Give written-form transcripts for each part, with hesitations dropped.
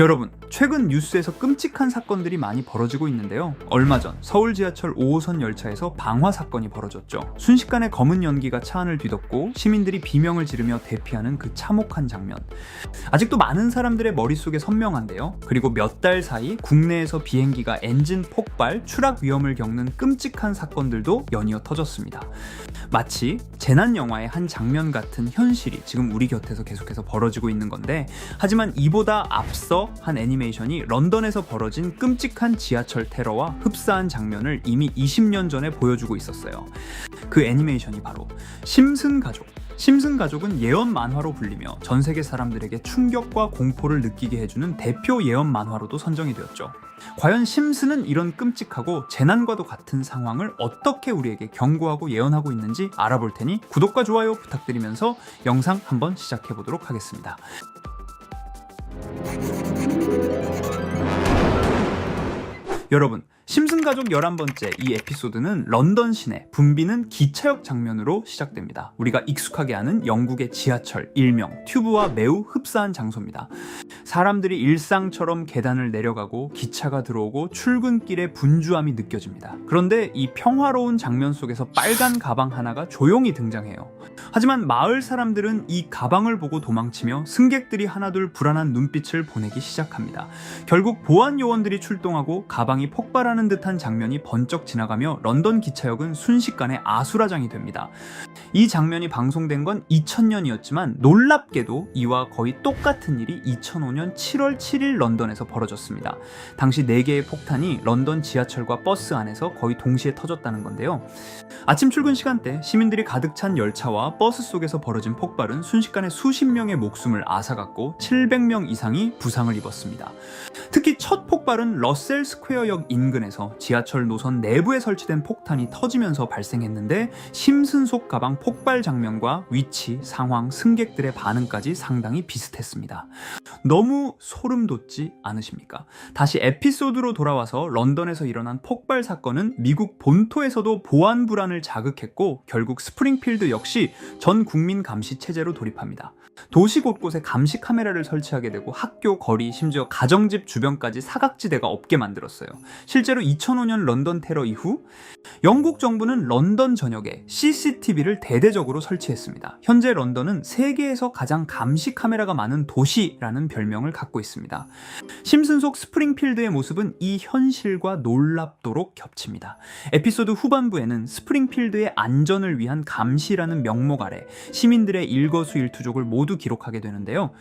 여러분, 최근 뉴스에서 끔찍한 사건들이 많이 벌어지고 있는데요. 얼마 전 서울 지하철 5호선 열차에서 방화 사건이 벌어졌죠. 순식간에 검은 연기가 차 안을 뒤덮고 시민들이 비명을 지르며 대피하는 그 참혹한 장면. 아직도 많은 사람들의 머릿속에 선명한데요. 그리고 몇 달 사이 국내에서 비행기가 엔진 폭발, 추락 위험을 겪는 끔찍한 사건들도 연이어 터졌습니다. 마치 재난 영화의 한 장면 같은 현실이 지금 우리 곁에서 계속해서 벌어지고 있는 건데, 하지만 이보다 앞서 한 애니메이션이 런던에서 벌어진 끔찍한 지하철 테러와 흡사한 장면을 이미 20년 전에 보여주고 있었어요. 그 애니메이션이 바로 심슨 가족. 심슨 가족은 예언 만화로 불리며 전 세계 사람들에게 충격과 공포를 느끼게 해주는 대표 예언 만화로도 선정이 되었죠. 과연 심슨은 이런 끔찍하고 재난과도 같은 상황을 어떻게 우리에게 경고하고 예언하고 있는지 알아볼 테니 구독과 좋아요 부탁드리면서 영상 한번 시작해 보도록 하겠습니다. 여러분, 심슨 가족 11번째 이 에피소드는 런던 시내 붐비는 기차역 장면으로 시작됩니다. 우리가 익숙하게 아는 영국의 지하철, 일명 튜브와 매우 흡사한 장소입니다. 사람들이 일상처럼 계단을 내려가고 기차가 들어오고 출근길에 분주함이 느껴집니다. 그런데 이 평화로운 장면 속에서 빨간 가방 하나가 조용히 등장해요. 하지만 마을 사람들은 이 가방을 보고 도망치며 승객들이 하나둘 불안한 눈빛을 보내기 시작합니다. 결국 보안 요원들이 출동하고 가방이 폭발하는 듯한 장면이 번쩍 지나가며 런던 기차역은 순식간에 아수라장이 됩니다. 이 장면이 방송된 건 2000년이었지만 놀랍게도 이와 거의 똑같은 일이 2005년 7월 7일 런던에서 벌어졌습니다. 당시 4개의 폭탄이 런던 지하철과 버스 안에서 거의 동시에 터졌다는 건데요. 아침 출근 시간대 시민들이 가득 찬 열차와 버스 속에서 벌어진 폭발은 순식간에 수십 명의 목숨을 앗아갔고 700명 이상이 부상을 입었습니다. 특히 첫 폭발은 러셀 스퀘어역 인근에서 지하철 노선 내부에 설치된 폭탄이 터지면서 발생했는데, 심슨 속 가방 폭발 장면과 위치, 상황, 승객들의 반응까지 상당히 비슷했습니다. 너무 소름 돋지 않으십니까? 다시 에피소드로 돌아와서 런던에서 일어난 폭발 사건은 미국 본토에서도 보안 불안을 자극했고 결국 스프링필드 역시 전 국민 감시 체제로 돌입합니다. 도시 곳곳에 감시 카메라를 설치하게 되고 학교, 거리, 심지어 가정집 주변까지 사각지대가 없게 만들었어요. 실제로 2005년 런던 테러 이후 영국 정부는 런던 전역에 CCTV를 대대적으로 설치했습니다. 현재 런던은 세계에서 가장 감시 카메라가 많은 도시라는 별명을 갖고 있습니다. 심슨 속 스프링필드의 모습은 이 현실과 놀랍도록 겹칩니다. 에피소드 후반부에는 스프링필드의 안전을 위한 감시라는 명목 아래 시민들의 일거수일투족을 모두 기록하게 되는데요.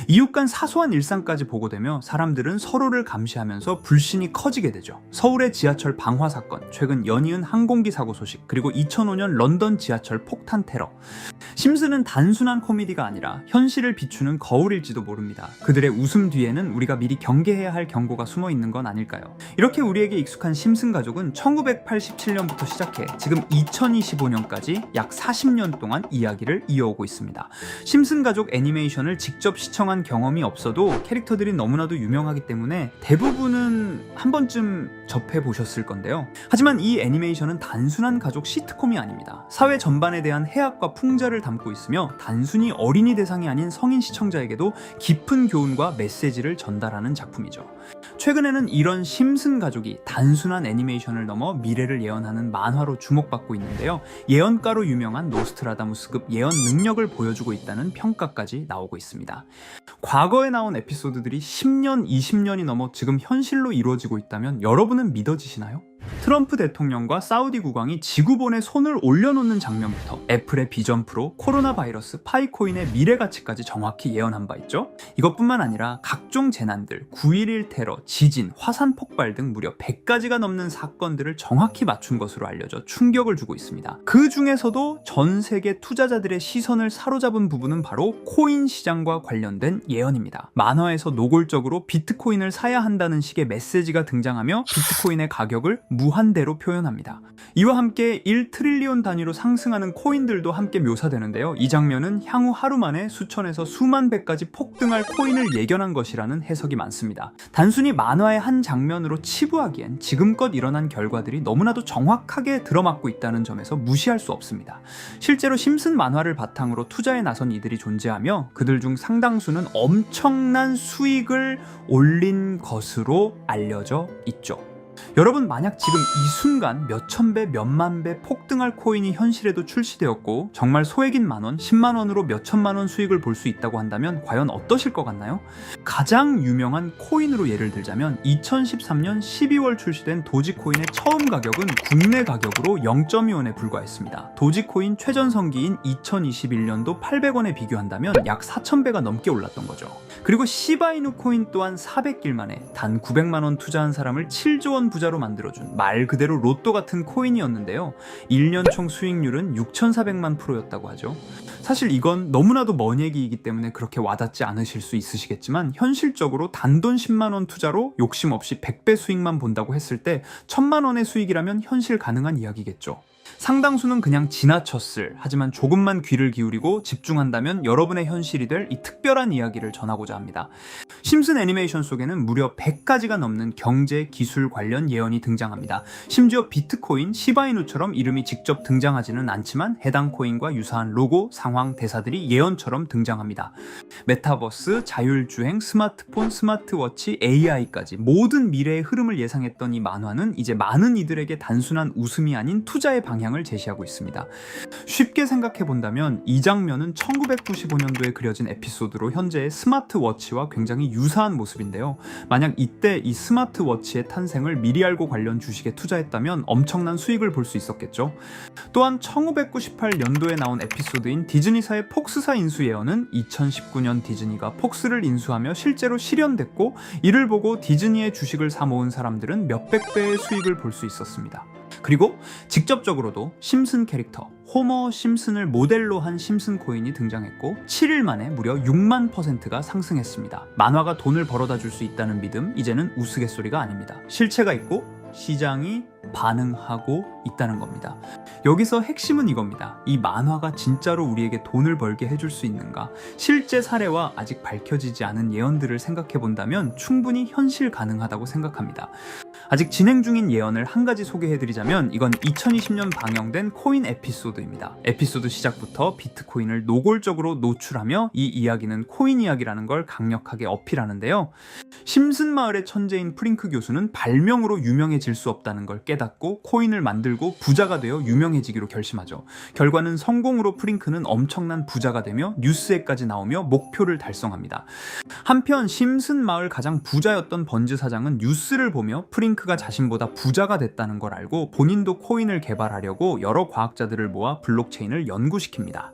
이웃 간 사소한 일상까지 보고되며 사람들은 서로를 감시하면서 불신이 커지게 되죠. 서울의 지하철 방화 사건, 최근 연이은 항공기 사고 소식, 그리고 2005년 런던 지하철 폭탄 테러. 심슨은 단순한 코미디가 아니라 현실을 비추는 거울일지도 모릅니다. 그들의 웃음 뒤에는 우리가 미리 경계해야 할 경고가 숨어 있는 건 아닐까요? 이렇게 우리에게 익숙한 심슨 가족은 1987년부터 시작해 지금 2025년까지 약 40년 동안 이야기를 이어오고 있습니다. 심슨 가족 애니메이션을 직접 시청한 경험이 없어도 캐릭터들이 너무나도 유명하기 때문에 대부분은 한 번쯤 접해보셨을 건데요. 하지만 이 애니메이션은 단순한 가족 시트콤이 아닙니다. 사회 전반에 대한 해악과 풍자를 담고 있으며 단순히 어린이 대상이 아닌 성인 시청자에게도 깊은 교훈과 메시지를 전달하는 작품이죠. 최근에는 이런 심슨 가족이 단순한 애니메이션을 넘어 미래를 예언하는 만화로 주목받고 있는데요. 예언가로 유명한 노스트라다무스급 예언 능력을 보여주고 있다는 평가까지 나오고 있습니다. 과거에 나온 에피소드들이 10년, 20년이 넘어 지금 현실로 이루어지고 있다면 여러분은 믿어지시나요? 트럼프 대통령과 사우디 국왕이 지구본에 손을 올려놓는 장면부터 애플의 비전 프로, 코로나 바이러스, 파이코인의 미래 가치까지 정확히 예언한 바 있죠. 이것뿐만 아니라 각종 재난들, 9.11 테러, 지진, 화산 폭발 등 무려 100가지가 넘는 사건들을 정확히 맞춘 것으로 알려져 충격을 주고 있습니다. 그 중에서도 전 세계 투자자들의 시선을 사로잡은 부분은 바로 코인 시장과 관련된 예언입니다. 만화에서 노골적으로 비트코인을 사야 한다는 식의 메시지가 등장하며 비트코인의 가격을 무한대로 표현합니다. 이와 함께 1트릴리온 단위로 상승하는 코인들도 함께 묘사되는데요. 이 장면은 향후 하루 만에 수천에서 수만 배까지 폭등할 코인을 예견한 것이라는 해석이 많습니다. 단순히 만화의 한 장면으로 치부하기엔 지금껏 일어난 결과들이 너무나도 정확하게 들어맞고 있다는 점에서 무시할 수 없습니다. 실제로 심슨 만화를 바탕으로 투자에 나선 이들이 존재하며 그들 중 상당수는 엄청난 수익을 올린 것으로 알려져 있죠. 여러분, 만약 지금 이 순간 몇천 배, 몇만 배 폭등할 코인이 현실에도 출시되었고 정말 소액인 만원, 10만원으로 몇천만원 수익을 볼 수 있다고 한다면 과연 어떠실 것 같나요? 가장 유명한 코인으로 예를 들자면 2013년 12월 출시된 도지코인의 처음 가격은 국내 가격으로 0.2원에 불과했습니다. 도지코인 최전성기인 2021년도 800원에 비교한다면 약 4,000배가 넘게 올랐던 거죠. 그리고 시바이누 코인 또한 400길 만에 단 900만원 투자한 사람을 7조 원 부자로 만들어준 말 그대로 로또 같은 코인이었는데요. 1년 총 수익률은 6,400만 %였다고 하죠. 사실 이건 너무나도 먼 얘기이기 때문에 그렇게 와닿지 않으실 수 있으시겠지만 현실적으로 단돈 10만원 투자로 욕심 없이 100배 수익만 본다고 했을 때 1,000만원의 수익이라면 현실 가능한 이야기겠죠. 상당수는 그냥 지나쳤을, 하지만 조금만 귀를 기울이고 집중한다면 여러분의 현실이 될 이 특별한 이야기를 전하고자 합니다. 심슨 애니메이션 속에는 무려 100가지가 넘는 경제, 기술 관련 예언이 등장합니다. 심지어 비트코인, 시바이누처럼 이름이 직접 등장하지는 않지만 해당 코인과 유사한 로고, 상황, 대사들이 예언처럼 등장합니다. 메타버스, 자율주행, 스마트폰, 스마트워치, AI까지 모든 미래의 흐름을 예상했던 이 만화는 이제 많은 이들에게 단순한 웃음이 아닌 투자의 방향을 제시하고 있습니다. 쉽게 생각해 본다면 이 장면은 1995년도에 그려진 에피소드로 현재의 스마트워치와 굉장히 유사한 모습인데요. 만약 이때 이 스마트워치의 탄생을 미리 알고 관련 주식에 투자했다면 엄청난 수익을 볼 수 있었겠죠. 또한 1998년도에 나온 에피소드인 디즈니사의 폭스사 인수 예언은 2019년 디즈니가 폭스를 인수하며 실제로 실현됐고, 이를 보고 디즈니의 주식을 사 모은 사람들은 몇백 배의 수익을 볼 수 있었습니다. 그리고 직접적으로도 심슨 캐릭터 호머 심슨을 모델로 한 심슨 코인이 등장했고 7일 만에 무려 6만 %가 상승했습니다. 만화가 돈을 벌어다 줄 수 있다는 믿음, 이제는 우스갯소리가 아닙니다. 실체가 있고 시장이 반응하고 있다는 겁니다. 여기서 핵심은 이겁니다. 이 만화가 진짜로 우리에게 돈을 벌게 해줄 수 있는가? 실제 사례와 아직 밝혀지지 않은 예언들을 생각해 본다면 충분히 현실 가능하다고 생각합니다. 아직 진행 중인 예언을 한 가지 소개해드리자면 이건 2020년 방영된 코인 에피소드입니다. 에피소드 시작부터 비트코인을 노골적으로 노출하며 이 이야기는 코인 이야기라는 걸 강력하게 어필하는데요. 심슨 마을의 천재인 프링크 교수는 발명으로 유명해질 수 없다는 걸 깨닫고 코인을 만들고 부자가 되어 유명해지기로 결심하죠. 결과는 성공으로 프링크는 엄청난 부자가 되며 뉴스에까지 나오며 목표를 달성합니다. 한편 심슨 마을 가장 부자였던 번즈 사장은 뉴스를 보며 프링크가 자신보다 부자가 됐다는 걸 알고 본인도 코인을 개발하려고 여러 과학자들을 모아 블록체인을 연구시킵니다.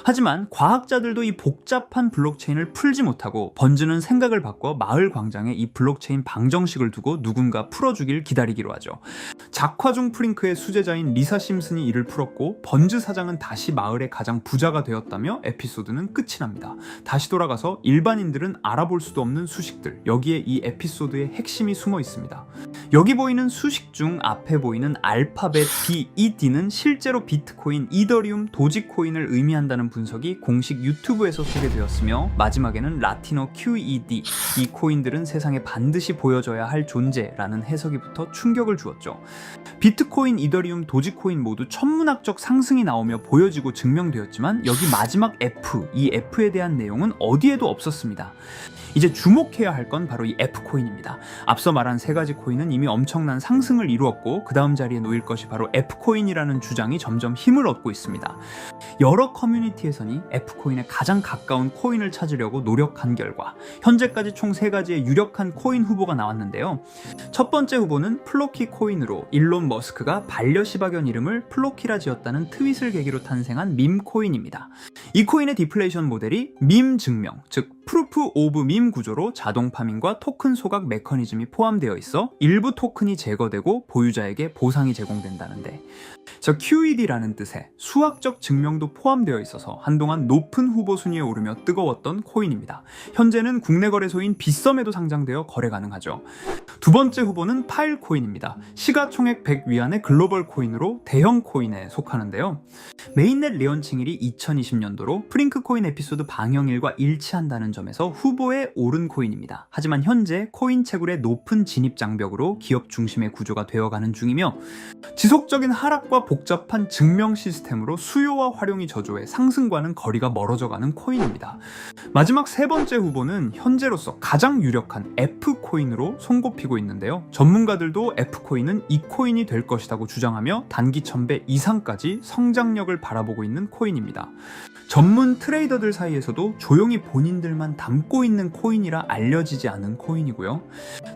하지만 과학자들도 이 복잡한 블록체인을 풀지 못하고 번즈는 생각을 바꿔 마을 광장에 이 블록체인 방정식을 두고 누군가 풀어주길 기다리기로 하죠. 작화 중 프링크의 수제자인 리사 심슨이 이를 풀었고 번즈 사장은 다시 마을의 가장 부자가 되었다며 에피소드는 끝이 납니다. 다시 돌아가서 일반인들은 알아볼 수도 없는 수식들, 여기에 이 에피소드의 핵심이 숨어 있습니다. 여기 보이는 수식 중 앞에 보이는 알파벳 B, E, D는 실제로 비트코인, 이더리움, 도지코인을 의미한다는 분석이 공식 유튜브에서 소개되었으며 마지막에는 라틴어 QED, 이 코인들은 세상에 반드시 보여줘야 할 존재라는 해석이 붙어 충격을 주었죠. 비트코인, 이더리움, 도지코인 모두 천문학적 상승이 나오며 보여지고 증명되었지만 여기 마지막 F, 이 F에 대한 내용은 어디에도 없었습니다. 이제 주목해야 할 건 바로 이 F코인입니다. 앞서 말한 세 가지 코인은 이미 엄청난 상승을 이루었고 그 다음 자리에 놓일 것이 바로 F코인이라는 주장이 점점 힘을 얻고 있습니다. 여러 커뮤니티에서는 F코인에 가장 가까운 코인을 찾으려고 노력한 결과 현재까지 총 3가지의 유력한 코인 후보가 나왔는데요. 첫 번째 후보는 플로키 코인으로 일론 머스크가 반려시바견 이름을 플로키라 지었다는 트윗을 계기로 탄생한 밈 코인입니다. 이 코인의 디플레이션 모델이 밈 증명, 즉 프루프 오브 밈 구조로 자동 파밍과 토큰 소각 메커니즘이 포함되어 있어 일부 토큰이 제거되고 보유자에게 보상이 제공된다는데, QED라는 뜻의 수학적 증명도 포함되어 있어서 한동안 높은 후보 순위에 오르며 뜨거웠던 코인입니다. 현재는 국내 거래소인 빗썸에도 상장되어 거래 가능하죠. 두 번째 후보는 파일코인입니다. 시간 시가총액 100 위안의 글로벌 코인으로 대형 코인에 속하는데요. 메인넷 레언칭일이 2020년도로 프링크 코인 에피소드 방영일과 일치한다는 점에서 후보에 오른 코인입니다. 하지만 현재 코인 채굴의 높은 진입 장벽으로 기업 중심의 구조가 되어가는 중이며 지속적인 하락과 복잡한 증명 시스템으로 수요와 활용이 저조해 상승과는 거리가 멀어져가는 코인입니다. 마지막 세 번째 후보는 현재로서 가장 유력한 F코인으로 손꼽히고 있는데요. 전문가들도 F코인은 이 코인이 될 것이라고 주장하며 단기 1000배 이상까지 성장력을 바라보고 있는 코인입니다. 전문 트레이더들 사이에서도 조용히 본인들만 담고 있는 코인이라 알려지지 않은 코인이고요.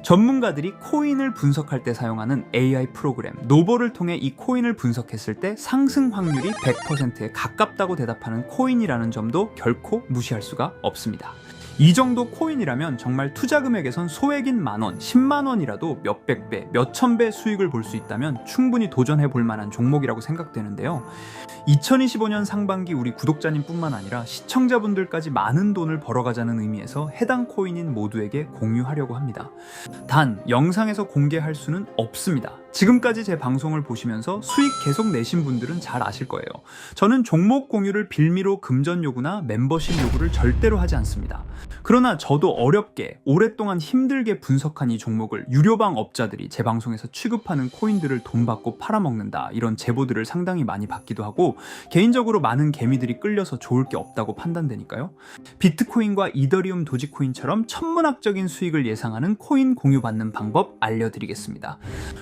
전문가들이 코인을 분석할 때 사용하는 AI 프로그램 노버를 통해 이 코인을 분석했을 때 상승 확률이 100%에 가깝다고 대답하는 코인이라는 점도 결코 무시할 수가 없습니다. 이 정도 코인이라면 정말 투자 금액에선 소액인 만원, 10만원이라도 몇백 배, 몇천 배 수익을 볼 수 있다면 충분히 도전해 볼 만한 종목이라고 생각되는데요. 2025년 상반기 우리 구독자님 뿐만 아니라 시청자분들까지 많은 돈을 벌어가자는 의미에서 해당 코인인 모두에게 공유하려고 합니다. 단, 영상에서 공개할 수는 없습니다. 지금까지 제 방송을 보시면서 수익 계속 내신 분들은 잘 아실 거예요. 저는 종목 공유를 빌미로 금전 요구나 멤버십 요구를 절대로 하지 않습니다. 그러나 저도 어렵게 오랫동안 힘들게 분석한 이 종목을 유료방 업자들이 제 방송에서 취급하는 코인들을 돈 받고 팔아먹는다, 이런 제보들을 상당히 많이 받기도 하고 개인적으로 많은 개미들이 끌려서 좋을 게 없다고 판단되니까요. 비트코인과 이더리움 도지코인처럼 천문학적인 수익을 예상하는 코인 공유받는 방법 알려드리겠습니다.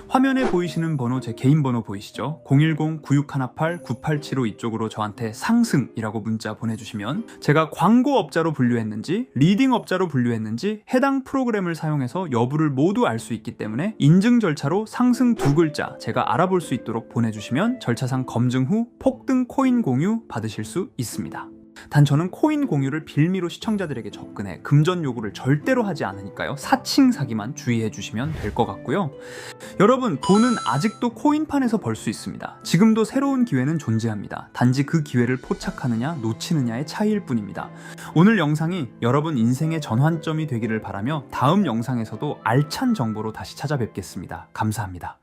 화면에 보이시는 번호 제 개인 번호 보이시죠? 010-9618-9875 이쪽으로 저한테 상승이라고 문자 보내주시면 제가 광고업자로 분류했는지 리딩업자로 분류했는지 해당 프로그램을 사용해서 여부를 모두 알 수 있기 때문에 인증 절차로 상승 2글자 제가 알아볼 수 있도록 보내주시면 절차상 검증 후 폭등 코인 공유 받으실 수 있습니다. 단 저는 코인 공유를 빌미로 시청자들에게 접근해 금전 요구를 절대로 하지 않으니까요. 사칭 사기만 주의해 주시면 될 것 같고요. 여러분, 돈은 아직도 코인판에서 벌 수 있습니다. 지금도 새로운 기회는 존재합니다. 단지 그 기회를 포착하느냐 놓치느냐의 차이일 뿐입니다. 오늘 영상이 여러분 인생의 전환점이 되기를 바라며 다음 영상에서도 알찬 정보로 다시 찾아뵙겠습니다. 감사합니다.